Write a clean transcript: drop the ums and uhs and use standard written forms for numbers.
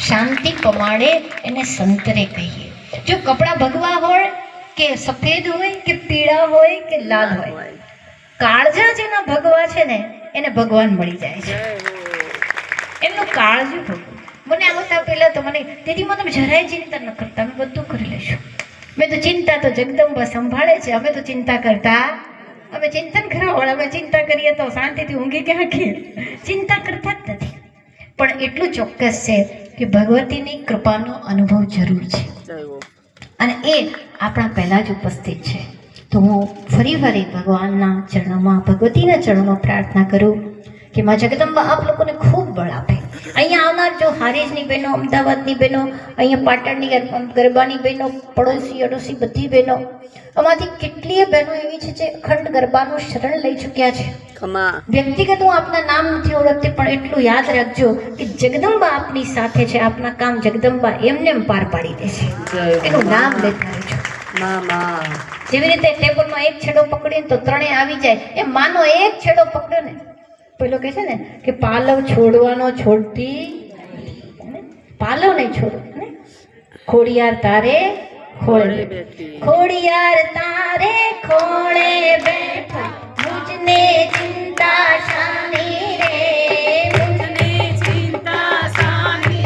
શાંતિ પમાડે એને સંતરે કહીએ. જો કપડાં ભગવા હોય કે સફેદ હોય કે પીળા હોય કે લાલ હોય, કાળજા જેના ભગવા છે ને એને ભગવાન મળી જાય છે. એમનું કાળજું ભગવું. મને આવતા પહેલા તો મને તેથી તમે જરાય ચિંતા ન કરતા, અમે બધું કરી લઈશું. મેં તો ચિંતા તો જગદંબા સંભાળે છે, અમે તો ચિંતા કરતા, અમે ચિંતન કરવાવાળા, અમે ચિંતા કરીએ તો શાંતિથી ઊંઘી ક્યાં કે ચિંતા કરતા જ નથી. પણ એટલું ચોક્કસ છે કે ભગવતીની કૃપાનો અનુભવ જરૂર છે અને એ આપણા પહેલા જ ઉપસ્થિત છે. તો હું ફરી ભગવાનના ચરણોમાં, ભગવતીના ચરણોમાં પ્રાર્થના કરું કે માં જગદંબા આપ લોકોને ખૂબ બળ આપે. અહીંયા આવનાર જો હારીજની બહેનો, અમદાવાદની બહેનો, અહીંયા પાટણની ગરબાની બહેનો, પડોશી અડોશી બધી બહેનો, આમાંથી કેટલીય બહેનો એવી છે જે અખંડ ગરબાનું શરણ લઈ ચૂક્યા છે. વ્યક્તિગત હું આપના નામ નથી ઓળખતી, પણ એટલું યાદ રાખજો કે જગદંબા આપની સાથે છે. આપના કામ જગદંબા એમને પાર પાડી દેશે. એનું નામ લેતા રહેજો. જેવી રીતે ટેબલમાં એક છેડો પકડીને તો ત્રણેય આવી જાય, એ માનો એક છેડો પકડ્યો ને, પેલો કહે છે ને કે પાલવ છોડવાનો છોડતી, પાલવ નહીં છોડો ને, ખોડિયાર તારે ખોળે, ખોડિયાર તારે ખોળે